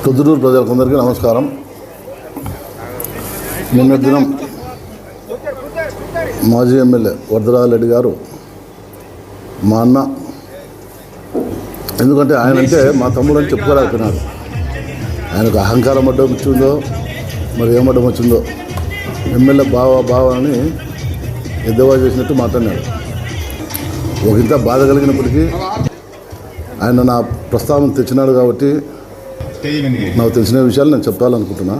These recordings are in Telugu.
పొద్దుటూరు ప్రజలకందరికీ నమస్కారం. నిన్న దినం మాజీ ఎమ్మెల్యే వరదరాజరెడ్డి గారు మా అన్న, ఎందుకంటే ఆయన అంటే మా తమ్ముడు అని చెప్పుకోలేకపోయినాడు. ఆయనకు అహంకారం అడ్డం వచ్చిందో మరి ఏమడ్డం వచ్చిందో ఎమ్మెల్యే బావ అని ఎద్దవా చేసినట్టు మాట్లాడినాడు. ఒకంత బాధ కలిగినప్పటికీ ఆయన నా ప్రస్తావన తెచ్చినాడు కాబట్టి నాకు తెలిసిన విషయాలు నేను చెప్పాలనుకుంటున్నా.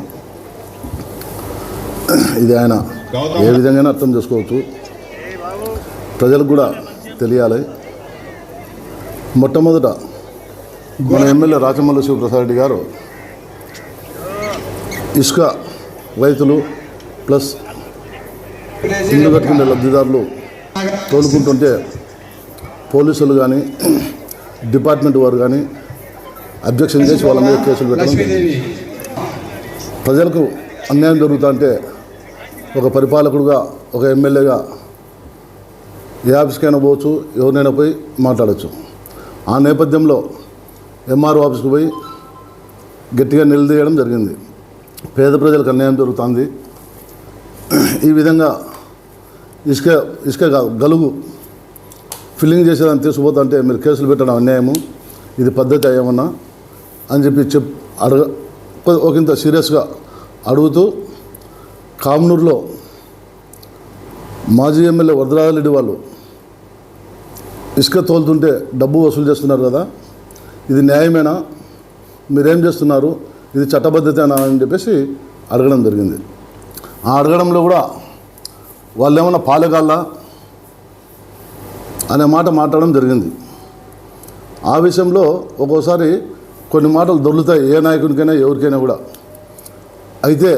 ఇది ఆయన ఏ విధంగా అర్థం చేసుకోవచ్చు, ప్రజలకు కూడా తెలియాలి. మొట్టమొదట మన ఎమ్మెల్యే రాచమల్లు శివప్రసాద్ రెడ్డి గారు ఇసుక రైతులు ప్లస్ ఇల్లు కట్టుకునే లబ్ధిదారులు తోలుకుంటుంటే పోలీసులు కానీ డిపార్ట్మెంట్ వారు కానీ అబ్జెక్షన్ చేసి వాళ్ళ మీద కేసులు పెట్టడం. ప్రజలకు అన్యాయం జరుగుతుంటే ఒక పరిపాలకుడుగా, ఒక ఎమ్మెల్యేగా ఏ ఆఫీస్కైనా పోవచ్చు, ఎవరినైనా పోయి మాట్లాడచ్చు. ఆ నేపథ్యంలో ఎంఆర్ఓ ఆఫీస్కి పోయి గట్టిగా నిలదీయడం జరిగింది. పేద ప్రజలకు అన్యాయం జరుగుతుంది. ఈ విధంగా ఇసుక గలుగు ఫిల్లింగ్ చేసేదాన్ని తీసుకుపోతుంటే మీరు కేసులు పెట్టడం అన్యాయము, ఇది పద్ధతి ఏమన్నా అని చెప్పి ఒకంత సీరియస్గా అడుగుతూ కామనూరులో మాజీ ఎమ్మెల్యే వరదరాజరెడ్డి వాళ్ళు ఇసుక తోలుతుంటే డబ్బు వసూలు చేస్తున్నారు కదా, ఇది న్యాయమేనా, మీరేం చేస్తున్నారు, ఇది చట్టబద్ధతేనా అని చెప్పేసి అడగడం జరిగింది. ఆ అడగడంలో కూడా వాళ్ళు ఏమన్నా పాలెగాళ్ళ అనే మాట మాట్లాడడం జరిగింది. ఆ విషయంలో ఒక్కోసారి కొన్ని మాటలు దొరుకుతాయి ఏ నాయకునికైనా ఎవరికైనా కూడా. అయితే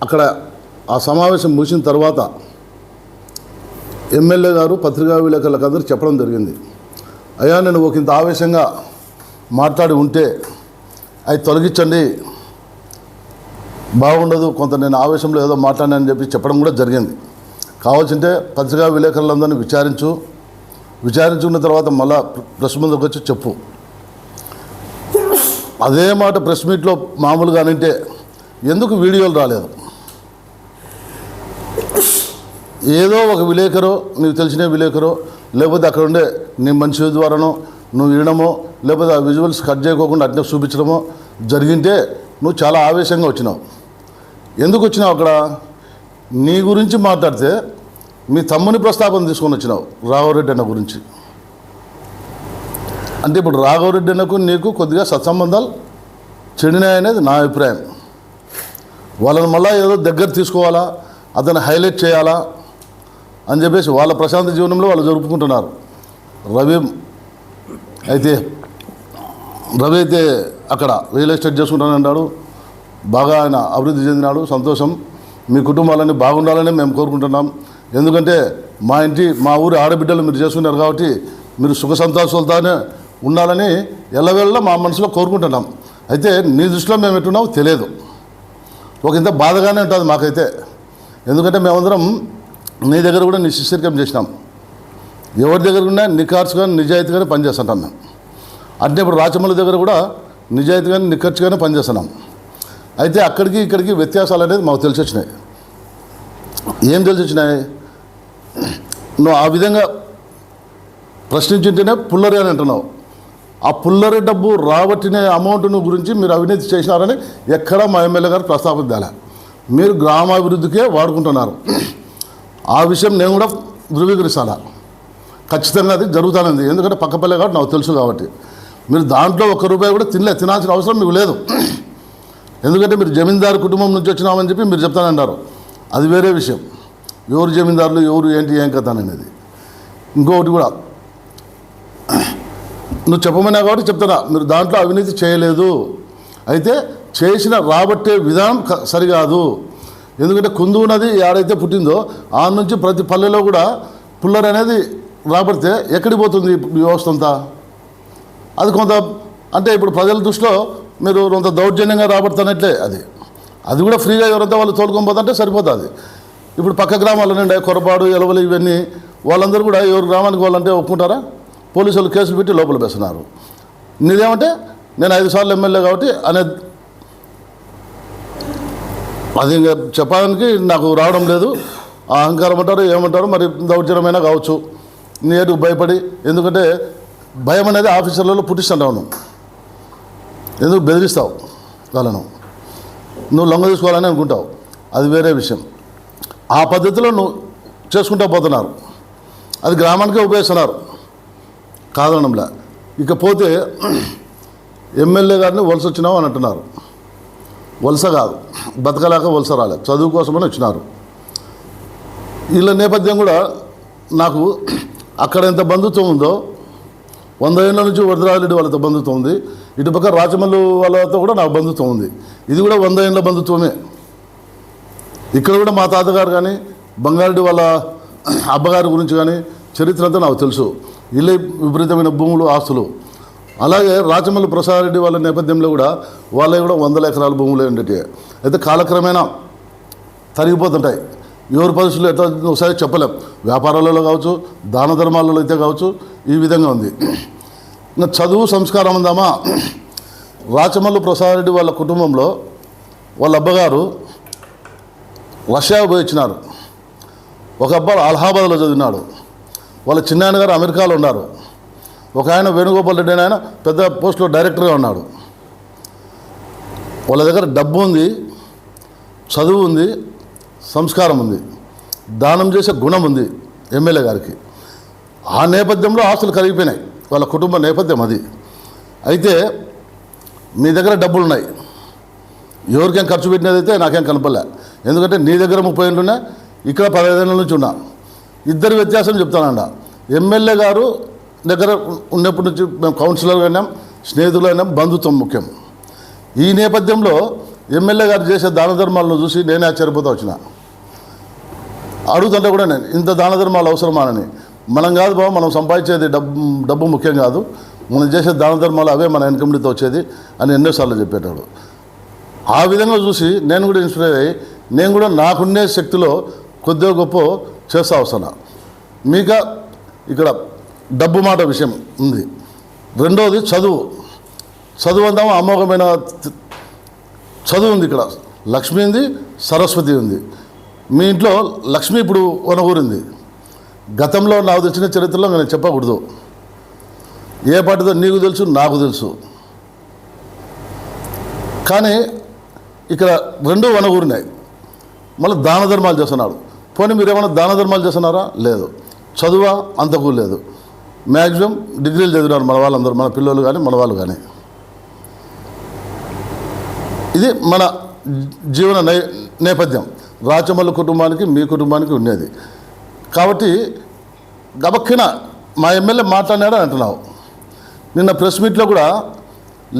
అక్కడ ఆ సమావేశం ముగిసిన తర్వాత ఎమ్మెల్యే గారు పత్రికా విలేకరులకు అందరూ చెప్పడం జరిగింది, అయ్యా నేను ఒకంత ఆవేశంగా మాట్లాడి ఉంటే అవి తొలగించండి, బాగుండదు, కొంత నేను ఆవేశంలో ఏదో మాట్లాడానని చెప్పి చెప్పడం కూడా జరిగింది. కావాల్సింటే పత్రికా విలేకరులందరినీ విచారించుకున్న తర్వాత మళ్ళా ప్రెస్ ముందుకు వచ్చి చెప్పు. అదే మాట ప్రెస్ మీట్లో మామూలుగా అంటే ఎందుకు వీడియోలు రాలేదు? ఏదో ఒక విలేకరో, నీకు తెలిసిన విలేకరో, లేకపోతే అక్కడ ఉండే నీ మనిషి ద్వారానో నువ్వు వినడమో, లేకపోతే ఆ విజువల్స్ కట్ చేయకోకుండా అట్నే చూపించడమో జరిగింటే నువ్వు చాలా ఆవేశంగా వచ్చినావు. ఎందుకు వచ్చినావు? అక్కడ నీ గురించి మాట్లాడితే మీ తమ్ముని ప్రస్తాపన తీసుకొని వచ్చినావు, రాఘవరెడ్డి అన్న గురించి. అంటే ఇప్పుడు రాఘవరెడ్డి అన్నకు నీకు కొద్దిగా సత్సంబంధాలు చెడినాయనేది నా అభిప్రాయం. వాళ్ళని మళ్ళీ ఏదో దగ్గర తీసుకోవాలా, అతన్ని హైలైట్ చేయాలా అని చెప్పేసి వాళ్ళ ప్రశాంత జీవనంలో వాళ్ళు జరుపుకుంటున్నారు. రవి అయితే అక్కడ రియల్ ఎస్టేట్ చేసుకుంటానన్నాడు, బాగా ఆయన అభివృద్ధి చెందినాడు, సంతోషం. మీ కుటుంబాలన్నీ బాగుండాలని మేము కోరుకుంటున్నాం. ఎందుకంటే మా ఊరి ఆడబిడ్డలు మీరు చేసుకున్నారు కాబట్టి మీరు సుఖ సంతోషాలతోనే ఉండాలని ఎల్లవేళ మా మనసులో కోరుకుంటున్నాం. అయితే నీ దృష్టిలో మేము ఎట్టున్నామో తెలియదు, ఒకంత బాధగానే ఉంటుంది మాకైతే. ఎందుకంటే మేమందరం నీ దగ్గర కూడా నీ శిష్యరికం చేసినాం, ఎవరి దగ్గర కూడా నిఖార్చుగానే నిజాయితీగానే పనిచేస్తుంటాం మేము. అంటే ఇప్పుడు రాచమల్లి దగ్గర కూడా నిజాయితీగానే నిఖర్చుగానే పనిచేస్తున్నాం. అయితే అక్కడికి ఇక్కడికి వ్యత్యాసాలు అనేది మాకు తెలిసి వచ్చినాయి. ఏం తెలిసి వచ్చినాయి? నువ్వు ఆ విధంగా ప్రశ్నించుంటేనే పుల్లరి అని అంటున్నావు. ఆ పుల్లరి డబ్బు రాబట్టిన అమౌంట్ను గురించి మీరు అవినీతి చేసినారని ఎక్కడా మా ఎమ్మెల్యే గారు ప్రస్తావించాలి. మీరు గ్రామాభివృద్ధికే వాడుకుంటున్నారు. ఆ విషయం నేను కూడా ధృవీకరిస్తాను. ఖచ్చితంగా అది జరుగుతానంది. ఎందుకంటే పక్కపల్లె కాబట్టి నాకు తెలుసు కాబట్టి. మీరు దాంట్లో ₹1 కూడా తినాల్సిన అవసరం మీకు లేదు. ఎందుకంటే మీరు జమీందారు కుటుంబం నుంచి వచ్చినామని చెప్పి మీరు చెప్తానన్నారు, అది వేరే విషయం. ఎవరు జమీందారులు, ఎవరు ఏంటి, ఏం కథ అనేది. ఇంకొకటి కూడా నువ్వు చెప్పమన్నా కాబట్టి చెప్తున్నా, మీరు దాంట్లో అవినీతి చేయలేదు. అయితే చేసిన రాబట్టే విధానం సరికాదు. ఎందుకంటే కుందు నది ఏడైతే పుట్టిందో ఆ నుంచి ప్రతి పల్లెలో కూడా పుల్లర్ అనేది రాబడితే ఎక్కడికి పోతుంది వ్యవస్థ అంతా? అది కొంత అంటే ఇప్పుడు ప్రజల దృష్టిలో మీరు కొంత దౌర్జన్యంగా రాబడుతున్నట్లే. అది కూడా ఫ్రీగా ఎవరంతా వాళ్ళు తోలుకొని పోతుంటే సరిపోతుంది. ఇప్పుడు పక్క గ్రామాల నుండి కొరపాడు ఎలవలు ఇవన్నీ వాళ్ళందరూ కూడా ఎవరు గ్రామానికి వాళ్ళంటే ఒప్పుకుంటారా? పోలీసు వాళ్ళు కేసులు పెట్టి లోపల వేస్తున్నారు. నీదేమంటే నేను 5 సార్లు ఎమ్మెల్యే కాబట్టి అనేది అది ఇంకా చెప్పడానికి నాకు రావడం లేదు. ఆ అహంకారం అంటారు ఏమంటారు, మరి దౌర్జన్యమైనా కావచ్చు. నేను భయపడి, ఎందుకంటే భయం అనేది ఆఫీసర్లలో పుట్టిస్తుంటావు. ఎందుకు బెదిరిస్తావు వాళ్ళను, నువ్వు లొంగ తీసుకోవాలని అనుకుంటావు, అది వేరే విషయం. ఆ పద్ధతిలో నువ్వు చేసుకుంటూ పోతున్నారు, అది గ్రామానికే ఉపయోగిస్తున్నారు కాదనంలా. ఇకపోతే ఎమ్మెల్యే గారిని వలస వచ్చినావు అని అంటున్నారు. వలస కాదు, బతకలేక వలస రాలే, చదువు కోసమని వచ్చినారు. వీళ్ళ నేపథ్యం కూడా నాకు అక్కడ ఎంత బంధుత్వం ఉందో 100 ఏళ్ళ నుంచి వరదరాజరెడ్డి వాళ్ళతో బంధుత్వం ఉంది, ఇటుపక్క రాచమల్లు వాళ్ళతో కూడా నాకు బంధుత్వం ఉంది. ఇది కూడా 100 ఏళ్ళ బంధుత్వమే. ఇక్కడ కూడా మా తాతగారు కానీ బంగారెడ్డి వాళ్ళ అబ్బగారి గురించి కానీ చరిత్ర అంతా నాకు తెలుసు. ఇల్లే విపరీతమైన భూములు, ఆస్తులు. అలాగే రాచమల్లి ప్రసాద్ రెడ్డి వాళ్ళ నేపథ్యంలో కూడా వాళ్ళవి కూడా 100 ఎకరాల భూములు ఉండేవి. అయితే కాలక్రమేణా తరిగిపోతుంటాయి. ఎవరి పరిస్థితులు ఎట్లా ఒకసారి చెప్పలేం. వ్యాపారాలలో కావచ్చు, దాన ధర్మాలలో అయితే కావచ్చు, ఈ విధంగా ఉంది. ఇంకా చదువు సంస్కారం ఉందామా, రాచమల్లు ప్రసాద్ రెడ్డి వాళ్ళ కుటుంబంలో వాళ్ళ అబ్బగారు రష్యా పోయి వచ్చినారు. ఒక అబ్బాయి అలహాబాద్లో చదివినాడు. వాళ్ళ చిన్నాయన గారు అమెరికాలో ఉన్నారు. ఒక ఆయన వేణుగోపాల్ రెడ్డి ఆయన పెద్ద పోస్టులో డైరెక్టర్గా ఉన్నాడు. వాళ్ళ దగ్గర డబ్బు ఉంది, చదువు ఉంది, సంస్కారం ఉంది, దానం చేసే గుణం ఉంది ఎమ్మెల్యే గారికి. ఆ నేపథ్యంలో ఆస్తులు కరిగిపోయినాయి. వాళ్ళ కుటుంబ నేపథ్యం అది. అయితే మీ దగ్గర డబ్బులు ఉన్నాయి, ఎవరికేం ఖర్చు పెట్టినదైతే నాకేం కనపలే. ఎందుకంటే నీ దగ్గర 30 ఏళ్ళు ఉన్నాయి, ఇక్కడ 15 ఏళ్ళ నుంచి ఉన్నా. ఇద్దరు వ్యత్యాసం చెప్తానండ. ఎమ్మెల్యే గారు దగ్గర ఉన్నప్పటి నుంచి మేము కౌన్సిలర్గా అయినాం, స్నేహితులు అయినాం, బంధుత్వం ముఖ్యం. ఈ నేపథ్యంలో ఎమ్మెల్యే గారు చేసే దాన ధర్మాలను చూసి నేనే ఆశ్చర్యపోతా వచ్చిన. అడుగుతుంటే కూడా నేను ఇంత దాన ధర్మాలు అవసరమానని. మనం కాదు బాబు, మనం సంపాదించేది డబ్బు ముఖ్యం కాదు, మనం చేసే దాన ధర్మాలు అవే మన ఇన్కమ్తో వచ్చేది అని ఎన్నోసార్లు చెప్పేటాడు. ఆ విధంగా చూసి నేను కూడా ఇన్స్పైర్ అయ్యి నేను కూడా నాకున్నే శక్తిలో కొద్దిగా గొప్ప చేస్తా వస్తున్నా. మీకు ఇక్కడ డబ్బు మాట విషయం ఉంది. రెండవది చదువు అందామా, అమోఘమైన చదువు ఉంది. ఇక్కడ లక్ష్మి ఉంది, సరస్వతి ఉంది. మీ ఇంట్లో లక్ష్మి ఇప్పుడు వనగూరింది. గతంలో నాకు తెచ్చిన చరిత్రలో నేను చెప్పకూడదు. ఏ పాటిదో నీకు తెలుసు, నాకు తెలుసు. కానీ ఇక్కడ 2 వనగూరినాయి. మళ్ళీ దాన ధర్మాలు చేస్తున్నాడు. పోనీ మీరు ఏమైనా దాన ధర్మాలు చేస్తున్నారా? లేదు. చదువా? అంతకు లేదు. మ్యాక్సిమం డిగ్రీలు చదివినారు మన వాళ్ళందరూ, మన పిల్లలు కానీ మన వాళ్ళు కానీ. ఇది మన జీవన నేపథ్యం. రాచమల్లి కుటుంబానికి మీ కుటుంబానికి ఉండేది. కాబట్టి గబక్కిన మా ఎమ్మెల్యే మాట్లాడినాడు అంటున్నావు. నిన్న ప్రెస్ మీట్లో కూడా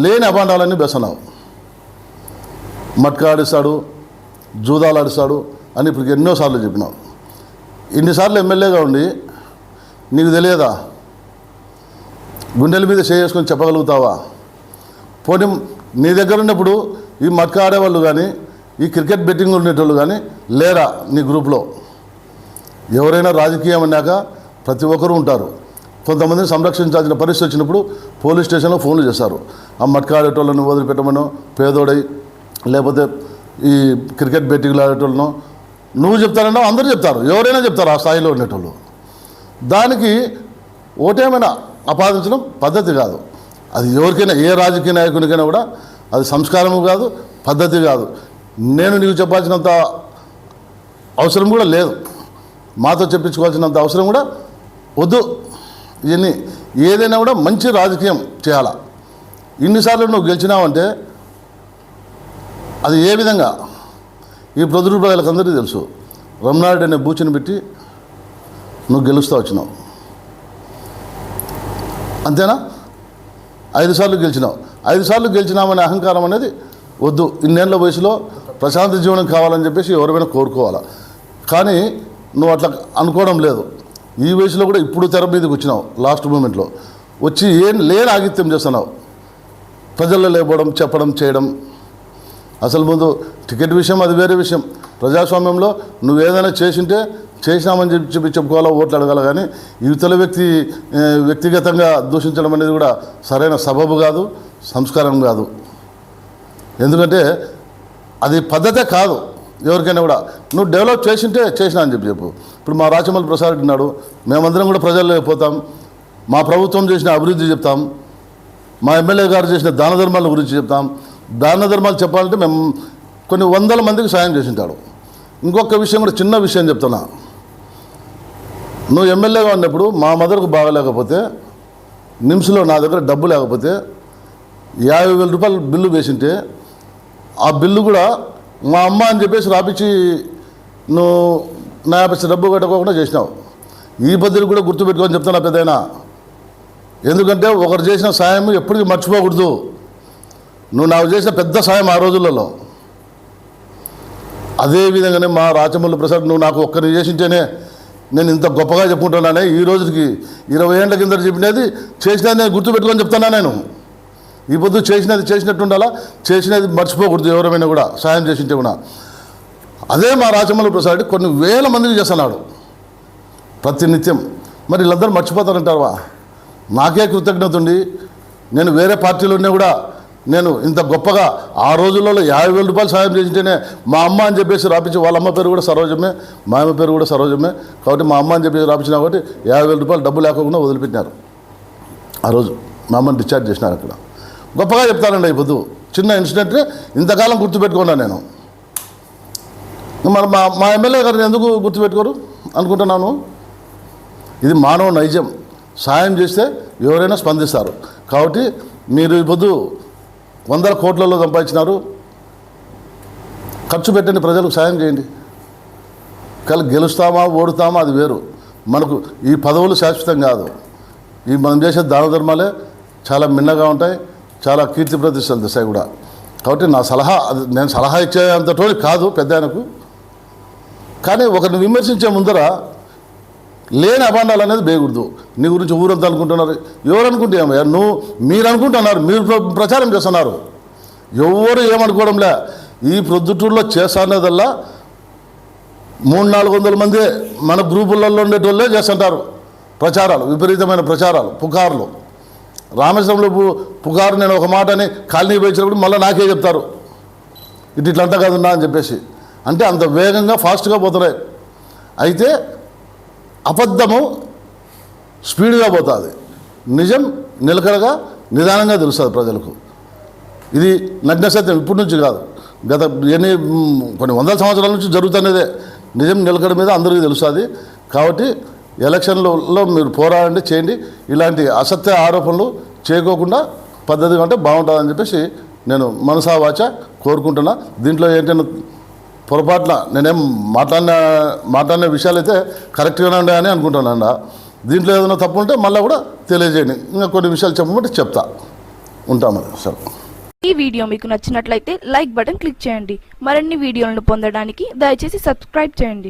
లేని అభాండాలన్నీ బెసన్నావు. మట్కా ఆడిస్తాడు, జూదాలు ఆడిస్తాడు అని ఇప్పుడు ఎన్నోసార్లు చెప్పినావు. ఇన్నిసార్లు ఎమ్మెల్యేగా ఉండి నీకు తెలియదా? గుండెల మీద చేసుకొని చెప్పగలుగుతావా? పోనీ నీ దగ్గర ఉన్నప్పుడు ఈ మట్కా ఆడేవాళ్ళు కానీ, ఈ క్రికెట్ బెట్టింగ్ ఉండేటోళ్ళు కానీ లేరా నీ గ్రూప్లో? ఎవరైనా రాజకీయం అన్నాక ప్రతి ఒక్కరూ ఉంటారు. కొంతమందిని సంరక్షించాల్సిన పరిస్థితి వచ్చినప్పుడు పోలీస్ స్టేషన్లో ఫోన్లు చేస్తారు. ఆ మట్కా ఆడేటోళ్ళను వదిలిపెట్టమనో, పేదోడై, లేకపోతే ఈ క్రికెట్ బెట్టింగ్లు ఆడేటోళ్ళను నువ్వు చెప్తారన్నా అందరూ చెప్తారు, ఎవరైనా చెప్తారు ఆ స్థాయిలో ఉండేటోళ్ళు. దానికి ఓటేమైనా ఆపాదించడం పద్ధతి కాదు. అది ఎవరికైనా, ఏ రాజకీయ నాయకునికైనా కూడా అది సంస్కారము కాదు, పద్ధతి కాదు. నేను నీకు చెప్పాల్సినంత అవసరం కూడా లేదు, మాతో చెప్పించుకోవాల్సినంత అవసరం కూడా వద్దు. ఇవన్నీ ఏదైనా కూడా మంచి రాజకీయం చేయాలా. ఇన్నిసార్లు నువ్వు గెలిచినావంటే అది ఏ విధంగా ఈ ప్రొద్దురు ప్రజలకందరికీ తెలుసు. రమణారెడ్డి అనే బూచిని పెట్టి నువ్వు గెలుస్తూ వచ్చినావు, అంతేనా? 5 సార్లు గెలిచినావు. 5 సార్లు గెలిచినామనే అహంకారం అనేది వద్దు. ఇన్నేళ్ల వయసులో ప్రశాంత జీవనం కావాలని చెప్పేసి ఎవరైనా కోరుకోవాలా. కానీ నువ్వు అట్లా అనుకోవడం లేదు. ఈ వయసులో కూడా ఇప్పుడు తెర మీదకి వచ్చినావు. లాస్ట్ మూమెంట్లో వచ్చి ఏం లేని ఆగిత్యం చేస్తున్నావు. ప్రజల్లో లేకపోవడం, చెప్పడం, చేయడం. అసలు ముందు టికెట్ విషయం అది వేరే విషయం. ప్రజాస్వామ్యంలో నువ్వు ఏదైనా చేసింటే చేసినామని చెప్పుకోవాలా, ఓట్లు అడగాలి. కానీ యువతల వ్యక్తిగతంగా దూషించడం అనేది కూడా సరైన సబబు కాదు, సంస్కారం కాదు. ఎందుకంటే అది పద్ధతే కాదు. ఎవరికైనా కూడా నువ్వు డెవలప్ చేసింటే చేసినా అని చెప్పు. ఇప్పుడు మా రాచమల్లి ప్రసాద్ ఉన్నాడు, మేమందరం కూడా ప్రజల్లో పోతాం, మా ప్రభుత్వం చేసిన అభివృద్ధి చెప్తాం, మా ఎమ్మెల్యే గారు చేసిన దాన ధర్మాల గురించి చెప్తాం. దాన ధర్మాలు చెప్పాలంటే మేము కొన్ని వందల మందికి సాయం చేసింటాడు. ఇంకొక విషయం కూడా, చిన్న విషయం చెప్తున్నా. నువ్వు ఎమ్మెల్యేగా ఉన్నప్పుడు మా మదర్కు బాగలేకపోతే, నిమ్స్లో నా దగ్గర డబ్బు లేకపోతే 50,000 రూపాయలు బిల్లు వేసింటే, ఆ బిల్లు కూడా మా అమ్మ అని చెప్పేసి రాపించి నువ్వు నా డబ్బు కట్టుకోకుండా చేసినావు. ఈ పద్ధతి కూడా గుర్తుపెట్టుకొని చెప్తున్నా పెద్దయినా. ఎందుకంటే ఒకరు చేసిన సాయం ఎప్పటికీ మర్చిపోకూడదు. నువ్వు నాకు చేసిన పెద్ద సాయం ఆ రోజులలో. అదేవిధంగానే మా రాచమల్లి ప్రసాద్ నువ్వు నాకు ఒక్కరిని చేసింటేనే నేను ఇంత గొప్పగా చెప్పుకుంటున్నానే. ఈ రోజుకి 20 ఏళ్ల కింద చెప్పినది చేసినది నేను గుర్తుపెట్టుకొని చెప్తున్నా. నేను ఈ పొద్దు చేసినట్టు ఉండాలా, చేసినది మర్చిపోకూడదు. ఎవరైనా కూడా సాయం చేసింటే కూడా. అదే మా రాచమల్లి ప్రసాద్ కొన్ని వేల మందికి చేస్తున్నాడు ప్రతినిత్యం. మరి వీళ్ళందరూ మర్చిపోతారంటారా? నాకే కృతజ్ఞత ఉండి నేను వేరే పార్టీలో ఉన్నా కూడా నేను ఇంత గొప్పగా ఆ రోజులలో 50,000 రూపాయలు సాయం చేసింటేనే మా అమ్మ అని చెప్పేసి రాపించి, వాళ్ళ అమ్మ పేరు కూడా సరోజమే, మా అమ్మ పేరు కూడా సరోజమే కాబట్టి మా అమ్మ అని చెప్పేసి రాపించినా కాబట్టి 50,000 రూపాయలు డబ్బు లేకుండా వదిలిపెట్టినారు. ఆ రోజు మా అమ్మని డిశ్చార్జ్ చేసినారు. అక్కడ గొప్పగా చెప్తానండి. ఈ పొద్దు చిన్న ఇన్సిడెంట్ని ఇంతకాలం గుర్తుపెట్టుకున్నాను నేను. మరి మా ఎమ్మెల్యే గారిని ఎందుకు గుర్తుపెట్టుకోరు అనుకుంటున్నాను. ఇది మానవ నైజం. సాయం చేస్తే ఎవరైనా స్పందిస్తారు. కాబట్టి మీరు ఈ పొద్దు 100 కోట్లలో సంపాదించినారు, ఖర్చు పెట్టండి, ప్రజలకు సాయం చేయండి. గెలుస్తామా ఓడుతామా అది వేరు. మనకు ఈ పదవులు శాశ్వతం కాదు. ఈ మనం చేసే దాన ధర్మాలే చాలా మిన్నగా ఉంటాయి, చాలా కీర్తి ప్రతిష్టలు తెస్తాయి కూడా. కాబట్టి నా సలహా, నేను సలహా ఇచ్చేంతటోని కాదు పెద్ద ఆయనకు. కానీ ఒకరిని విమర్శించే ముందర లేని అభాండాలు అనేది వేయకూడదు. నీ గురించి ఊరంతా అనుకుంటున్నారు. ఎవరు అనుకుంటే ఏమయ్యా, మీరు అనుకుంటున్నారు, మీరు ప్రచారం చేస్తున్నారు. ఎవరు ఏమనుకోవడంలే. ఈ ప్రొద్దుటూరులో చేస్తానేదల్లా 300-400 మంది మన గ్రూపులలో ఉండేటోళ్ళే చేస్తుంటారు ప్రచారాలు, విపరీతమైన ప్రచారాలు, పుకార్లు. రామేశ్వరంలో పుకారు నేను ఒక మాటని కాలనీ వేసినప్పుడు మళ్ళీ నాకే చెప్తారు ఇట్లంతా కాదున్నా అని చెప్పేసి. అంటే అంత వేగంగా ఫాస్ట్గా పోతున్నాయి. అయితే అబద్ధము స్పీడ్గా పోతుంది, నిజం నిలకడగా నిదానంగా తెలుస్తుంది ప్రజలకు. ఇది నగ్న సత్యం. ఇప్పటి నుంచి కాదు, గత కొన్ని వందల సంవత్సరాల నుంచి జరుగుతున్నదే. నిజం నిలకడ మీద అందరికీ తెలుస్తుంది. కాబట్టి ఎలక్షన్లలో మీరు పోరాడండి, చేయండి. ఇలాంటి అసత్య ఆరోపణలు చేయకోకుండా పద్ధతిగా ఉంటే బాగుంటుందని చెప్పేసి నేను మనసా వాచ కోరుకుంటున్నా. దీంట్లో ఏంటంటే పొరపాటున నేనేం మాట్లాడిన విషయాలు అయితే కరెక్ట్గానే ఉన్నాయని అనుకుంటున్నాను. దీంట్లో ఏదైనా తప్పు ఉంటే మళ్ళీ కూడా తెలియజేయండి. ఇంకా కొన్ని విషయాలు చెప్పమంటే చెప్తా ఉంటామని. సరే, ఈ వీడియో మీకు నచ్చినట్లయితే లైక్ బటన్ క్లిక్ చేయండి. మరిన్ని వీడియోలను పొందడానికి దయచేసి సబ్స్క్రైబ్ చేయండి.